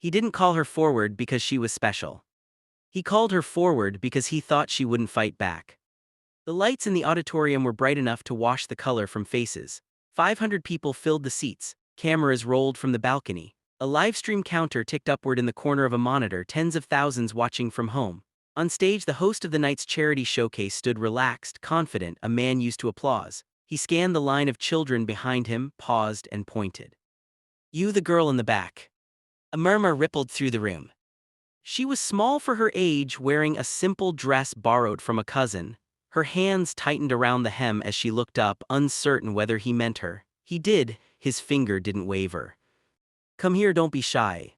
He didn't call her forward because she was special. He called her forward because he thought she wouldn't fight back. The lights in the auditorium were bright enough to wash the color from faces. 500 people filled the seats, cameras rolled from the balcony. A live stream counter ticked upward in the corner of a monitor, tens of thousands watching from home. On stage, the host of the night's charity showcase stood relaxed, confident, a man used to applause. He scanned the line of children behind him, paused, and pointed. "You, the girl in the back." A murmur rippled through the room. She was small for her age, wearing a simple dress borrowed from a cousin. Her hands tightened around the hem as she looked up, uncertain whether he meant her. He did, his finger didn't waver. "Come here, don't be shy."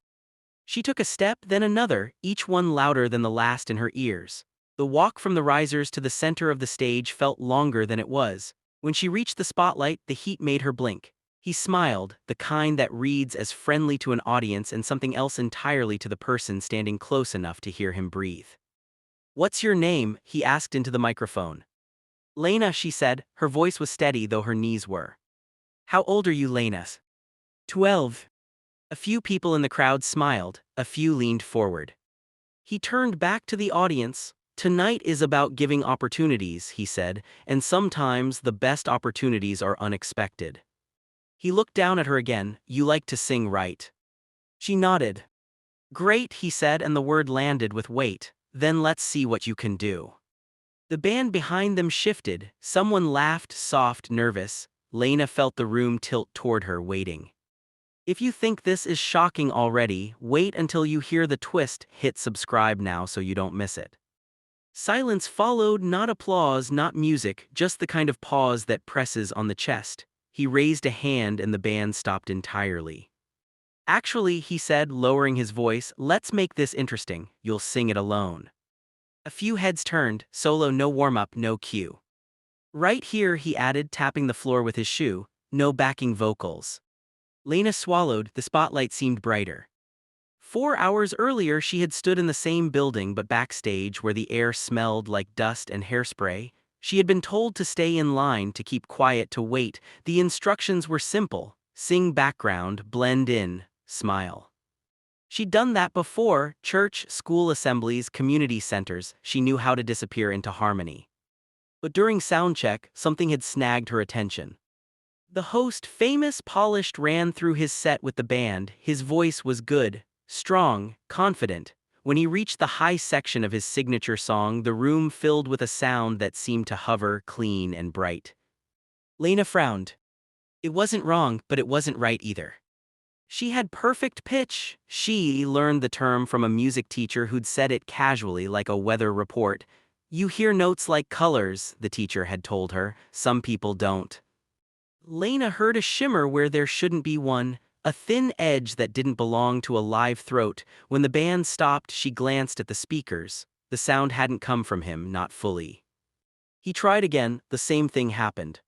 She took a step, then another, each one louder than the last in her ears. The walk from the risers to the center of the stage felt longer than it was. When she reached the spotlight, the heat made her blink. He smiled, the kind that reads as friendly to an audience and something else entirely to the person standing close enough to hear him breathe. "What's your name?" he asked into the microphone. "Lena," she said, her voice was steady though her knees were. "How old are you, Lena?" 12. A few people in the crowd smiled, a few leaned forward. He turned back to the audience. "Tonight is about giving opportunities," he said, "and sometimes the best opportunities are unexpected." He looked down at her again. "You like to sing, right?" She nodded. "Great," he said, and the word landed with weight. "Then let's see what you can do." The band behind them shifted. Someone laughed, soft, nervous. Lena felt the room tilt toward her, waiting. If you think this is shocking already, wait until you hear the twist. Hit subscribe now so you don't miss it. Silence followed, not applause, not music, just the kind of pause that presses on the chest. He raised a hand and the band stopped entirely. "Actually," he said, lowering his voice, "let's make this interesting. You'll sing it alone." A few heads turned, solo, no warm-up, no cue. "Right here," he added, tapping the floor with his shoe, "no backing vocals." Lena swallowed, the spotlight seemed brighter. 4 hours earlier she had stood in the same building but backstage where the air smelled like dust and hairspray. She had been told to stay in line, to keep quiet, to wait. The instructions were simple: sing background, blend in, smile. She'd done that before: church, school assemblies, community centers. She knew how to disappear into harmony. But during soundcheck, something had snagged her attention. The host, famous, polished, ran through his set with the band. His voice was good, strong, confident. When he reached the high section of his signature song, the room filled with a sound that seemed to hover, clean and bright. Lena frowned. It wasn't wrong, but it wasn't right either. She had perfect pitch. She learned the term from a music teacher who'd said it casually, like a weather report. "You hear notes like colors," the teacher had told her. "Some people don't." Lena heard a shimmer where there shouldn't be one, a thin edge that didn't belong to a live throat. When the band stopped, she glanced at the speakers. The sound hadn't come from him, not fully. He tried again, the same thing happened.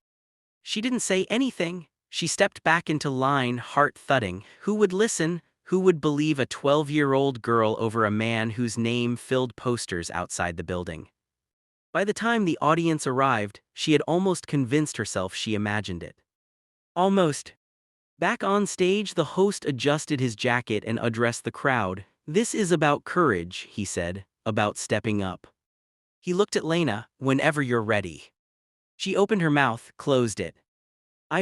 She didn't say anything. She stepped back into line, heart thudding. Who would listen? Who would believe a 12-year-old girl over a man whose name filled posters outside the building? By the time the audience arrived, she had almost convinced herself she imagined it. Almost. Back on stage, the host adjusted his jacket and addressed the crowd. "This is about courage," he said, "about stepping up." He looked at Lena. "Whenever you're ready." She opened her mouth, closed it.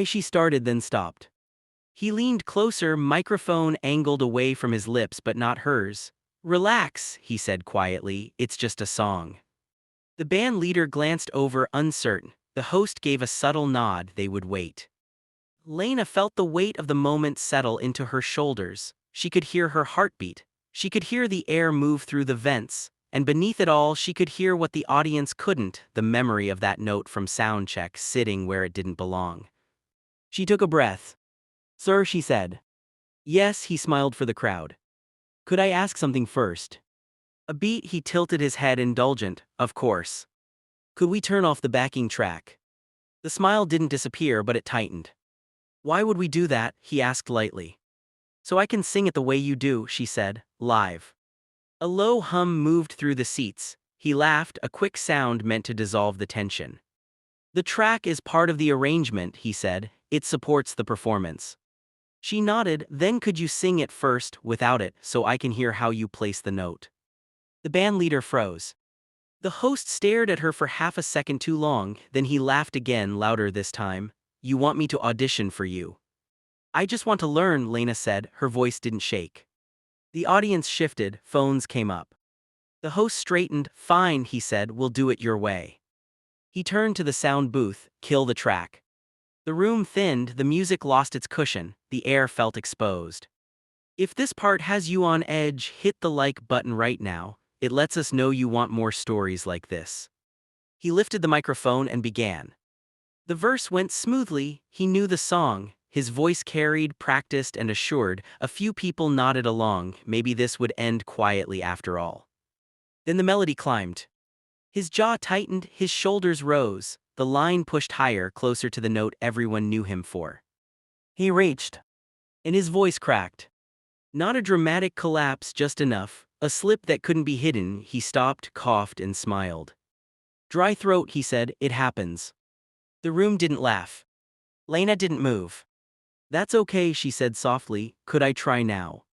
She started, then stopped. He leaned closer, microphone angled away from his lips but not hers. "Relax," he said quietly, "it's just a song." The band leader glanced over, uncertain. The host gave a subtle nod. They would wait. Lena felt the weight of the moment settle into her shoulders. She could hear her heartbeat. She could hear the air move through the vents. And beneath it all, she could hear what the audience couldn't: the memory of that note from soundcheck sitting where it didn't belong. She took a breath. "Sir," she said. "Yes," he smiled for the crowd. "Could I ask something first?" A beat, he tilted his head, indulgent. "Of course." "Could we turn off the backing track?" The smile didn't disappear, but it tightened. "Why would we do that?" he asked lightly. "So I can sing it the way you do," she said, live. A low hum moved through the seats. He laughed, a quick sound meant to dissolve the tension. "The track is part of the arrangement," he said. "It supports the performance." She nodded. Then could you sing it first, without it, so I can hear how you place the note? The band leader froze. The host stared at her for half a second too long, then he laughed again, louder this time. You want me to audition for you? I just want to learn, Lena said, her voice didn't shake. The audience shifted, phones came up. The host straightened. Fine, he said, we'll do it your way. He turned to the sound booth. Kill the track. The room thinned, the music lost its cushion, the air felt exposed. If this part has you on edge, hit the like button right now. It lets us know you want more stories like this. He lifted the microphone and began. The verse went smoothly, he knew the song, his voice carried, practiced and assured. A few people nodded along, maybe this would end quietly after all. Then the melody climbed. His jaw tightened, his shoulders rose, the line pushed higher, closer to the note everyone knew him for. He reached, and his voice cracked. Not a dramatic collapse, just enough, a slip that couldn't be hidden. He stopped, coughed and smiled. Dry throat, he said, it happens. The room didn't laugh. Lena didn't move. That's okay, she said softly, could I try now?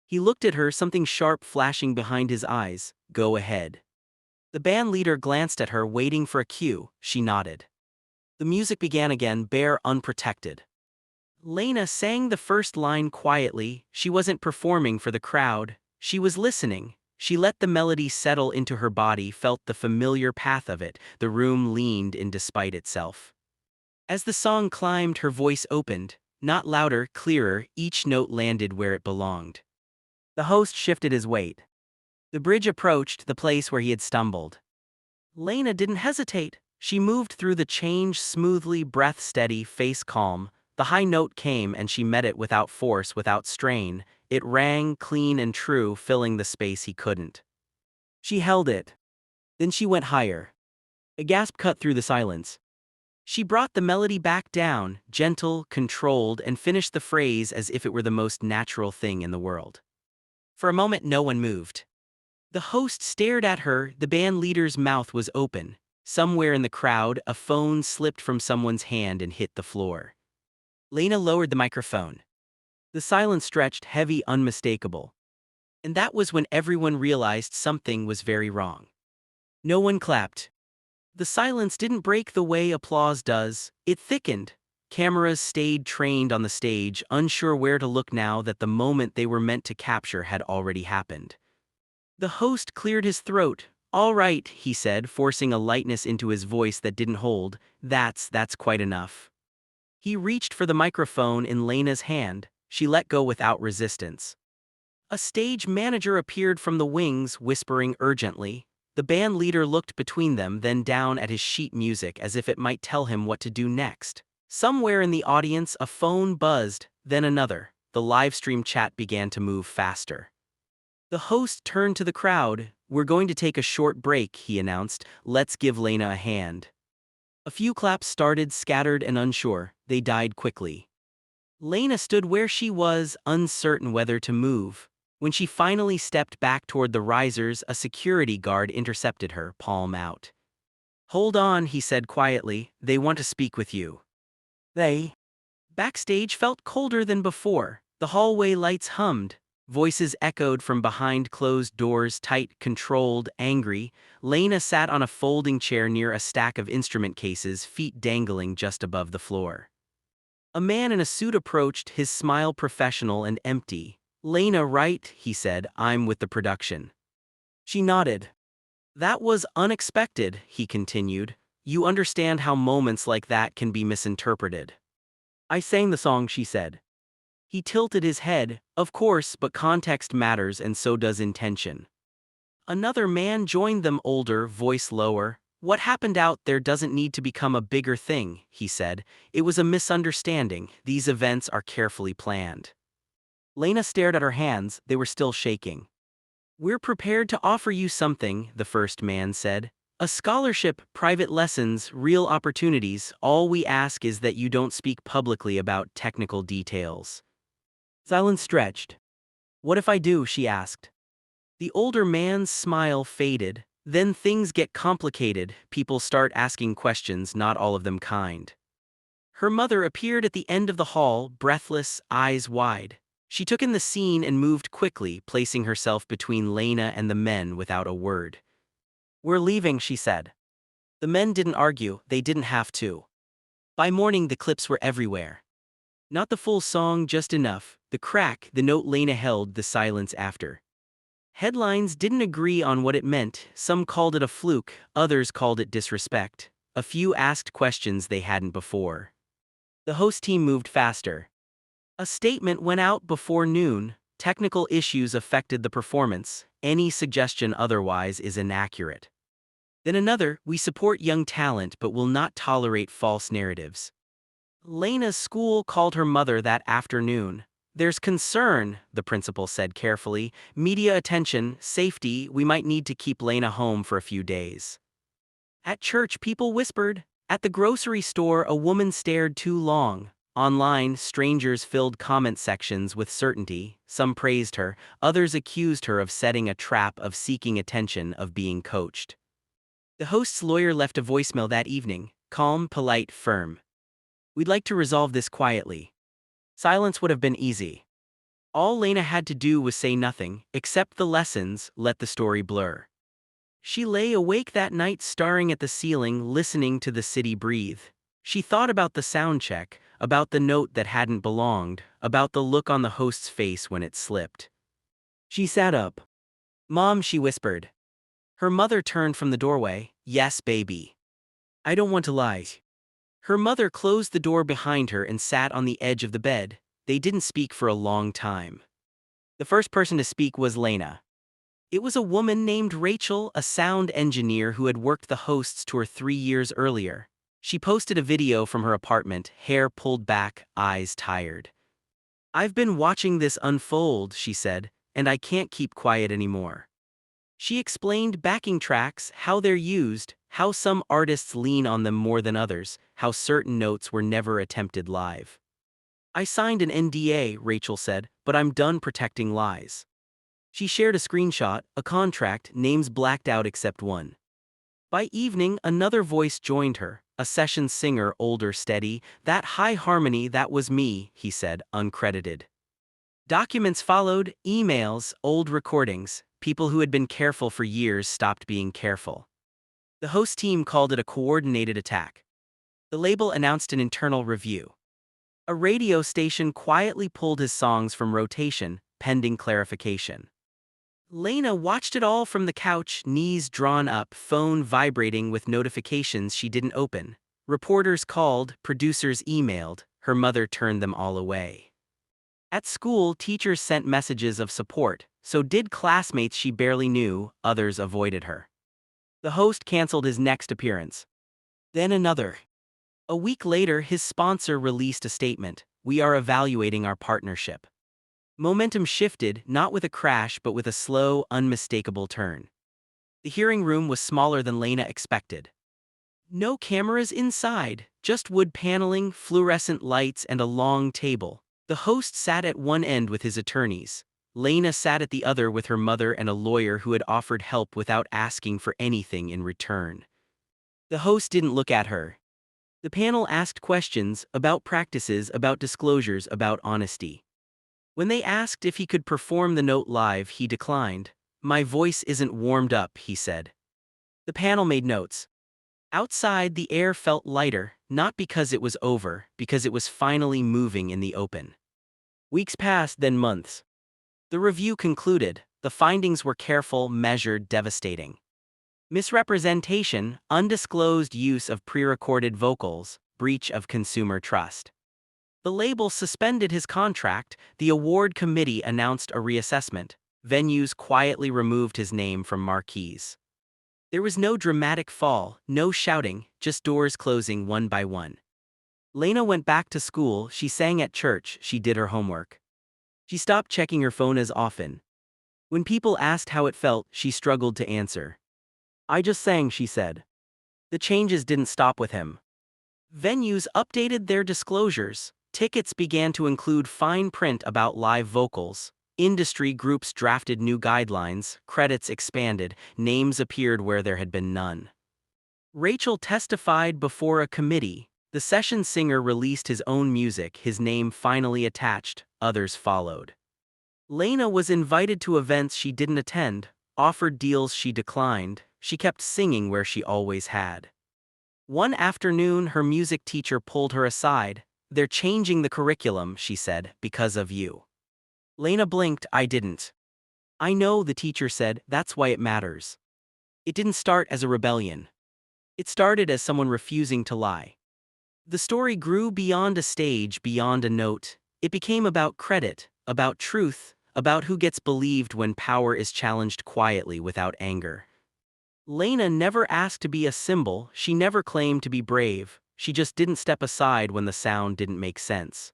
He looked at her, something sharp flashing behind his eyes. Go ahead. The band leader glanced at her, waiting for a cue. She nodded. The music began again, bare, unprotected. Lena sang the first line quietly. She wasn't performing for the crowd. She was listening. She let the melody settle into her body, felt the familiar path of it. The room leaned in despite itself. As the song climbed, her voice opened. Not louder, clearer, each note landed where it belonged. The host shifted his weight. The bridge approached, the place where he had stumbled. Lena didn't hesitate. She moved through the change smoothly, breath steady, face calm. The high note came and she met it without force, without strain. It rang, clean and true, filling the space he couldn't. She held it. Then she went higher. A gasp cut through the silence. She brought the melody back down, gentle, controlled, and finished the phrase as if it were the most natural thing in the world. For a moment no one moved. The host stared at her, the band leader's mouth was open. Somewhere in the crowd, a phone slipped from someone's hand and hit the floor. Lena lowered the microphone. The silence stretched, heavy, unmistakable. And that was when everyone realized something was very wrong. No one clapped. The silence didn't break the way applause does, it thickened. Cameras stayed trained on the stage, unsure where to look now that the moment they were meant to capture had already happened. The host cleared his throat. All right, he said, forcing a lightness into his voice that didn't hold. That's quite enough. He reached for the microphone in Lena's hand. She let go without resistance. A stage manager appeared from the wings, whispering urgently. The band leader looked between them, then down at his sheet music as if it might tell him what to do next. Somewhere in the audience, a phone buzzed, then another. The livestream chat began to move faster. The host turned to the crowd. We're going to take a short break, he announced. Let's give Lena a hand. A few claps started, scattered and unsure. They died quickly. Lena stood where she was, uncertain whether to move. When she finally stepped back toward the risers, a security guard intercepted her, palm out. Hold on, he said quietly. They want to speak with you. They? Backstage felt colder than before. The hallway lights hummed. Voices echoed from behind closed doors, tight, controlled, angry. Lena sat on a folding chair near a stack of instrument cases, feet dangling just above the floor. A man in a suit approached, his smile professional and empty. Lena, right, he said, I'm with the production. She nodded. That was unexpected, he continued. You understand how moments like that can be misinterpreted. I sang the song, she said. He tilted his head. Of course, but context matters and so does intention. Another man joined them, older, voice lower. What happened out there doesn't need to become a bigger thing, he said. It was a misunderstanding. These events are carefully planned. Lena stared at her hands, they were still shaking. We're prepared to offer you something, the first man said. A scholarship, private lessons, real opportunities. All we ask is that you don't speak publicly about technical details. Silence stretched. What if I do, she asked. The older man's smile faded. Then things get complicated, people start asking questions, not all of them kind. Her mother appeared at the end of the hall, breathless, eyes wide. She took in the scene and moved quickly, placing herself between Lena and the men without a word. "We're leaving," she said. The men didn't argue, they didn't have to. By morning the clips were everywhere. Not the full song, just enough, the crack, the note Lena held, the silence after. Headlines didn't agree on what it meant, some called it a fluke, others called it disrespect. A few asked questions they hadn't before. The host team moved faster. A statement went out before noon. Technical issues affected the performance. Any suggestion otherwise is inaccurate. Then another, we support young talent but will not tolerate false narratives. Lena's school called her mother that afternoon. There's concern, the principal said carefully. Media attention, safety, we might need to keep Lena home for a few days. At church, people whispered. At the grocery store, a woman stared too long. Online, strangers filled comment sections with certainty. Some praised her, others accused her of setting a trap, of seeking attention, of being coached. The host's lawyer left a voicemail that evening, calm, polite, firm. "We'd like to resolve this quietly." Silence would have been easy. All Lena had to do was say nothing, accept the lessons, let the story blur. She lay awake that night staring at the ceiling, listening to the city breathe. She thought about the sound check, about the note that hadn't belonged, about the look on the host's face when it slipped. She sat up. "Mom," she whispered. Her mother turned from the doorway. "Yes, baby. I don't want to lie." Her mother closed the door behind her and sat on the edge of the bed. They didn't speak for a long time. The first person to speak was Lena. It was a woman named Rachel, a sound engineer who had worked the host's tour 3 years earlier. She posted a video from her apartment, hair pulled back, eyes tired. "I've been watching this unfold," she said, "and I can't keep quiet anymore." She explained backing tracks, how they're used, how some artists lean on them more than others, how certain notes were never attempted live. "I signed an NDA," Rachel said, "but I'm done protecting lies." She shared a screenshot, a contract, names blacked out except one. By evening, another voice joined her, a session singer, older, steady. "That high harmony, that was me," he said, uncredited. Documents followed, emails, old recordings. People who had been careful for years stopped being careful. The host team called it a coordinated attack. The label announced an internal review. A radio station quietly pulled his songs from rotation, pending clarification. Lena watched it all from the couch, knees drawn up, phone vibrating with notifications she didn't open. Reporters called, producers emailed, her mother turned them all away. At school, teachers sent messages of support, so did classmates she barely knew, others avoided her. The host canceled his next appearance. Then another. A week later, his sponsor released a statement: "We are evaluating our partnership." Momentum shifted, not with a crash but with a slow, unmistakable turn. The hearing room was smaller than Lena expected. No cameras inside, just wood paneling, fluorescent lights, and a long table. The host sat at one end with his attorneys. Lena sat at the other with her mother and a lawyer who had offered help without asking for anything in return. The host didn't look at her. The panel asked questions about practices, about disclosures, about honesty. When they asked if he could perform the note live, he declined. "My voice isn't warmed up," he said. The panel made notes. Outside, the air felt lighter, not because it was over, because it was finally moving in the open. Weeks passed, then months. The review concluded. The findings were careful, measured, devastating. Misrepresentation, undisclosed use of pre-recorded vocals, breach of consumer trust. The label suspended his contract. The award committee announced a reassessment. Venues quietly removed his name from marquees. There was no dramatic fall, no shouting, just doors closing one by one. Lena went back to school, she sang at church, she did her homework. She stopped checking her phone as often. When people asked how it felt, she struggled to answer. "I just sang," she said. The changes didn't stop with him. Venues updated their disclosures. Tickets began to include fine print about live vocals. Industry groups drafted new guidelines, credits expanded, names appeared where there had been none. Rachel testified before a committee. The session singer released his own music, his name finally attached, others followed. Lena was invited to events she didn't attend, offered deals she declined, she kept singing where she always had. One afternoon, her music teacher pulled her aside. "They're changing the curriculum," she said, "because of you." Lena blinked. "I didn't." "I know," the teacher said, "that's why it matters." It didn't start as a rebellion. It started as someone refusing to lie. The story grew beyond a stage, beyond a note. It became about credit, about truth, about who gets believed when power is challenged quietly without anger. Lena never asked to be a symbol, she never claimed to be brave, she just didn't step aside when the sound didn't make sense.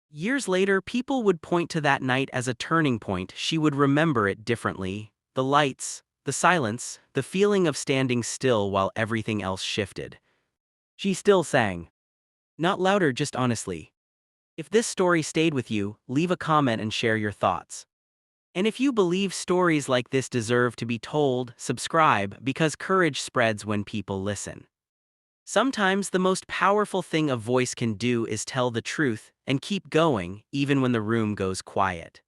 Years later, people would point to that night as a turning point. She would remember it differently. The lights, the silence, the feeling of standing still while everything else shifted. She still sang. Not louder, just honestly. If this story stayed with you, leave a comment and share your thoughts. And if you believe stories like this deserve to be told, subscribe, because courage spreads when people listen. Sometimes the most powerful thing a voice can do is tell the truth and keep going, even when the room goes quiet.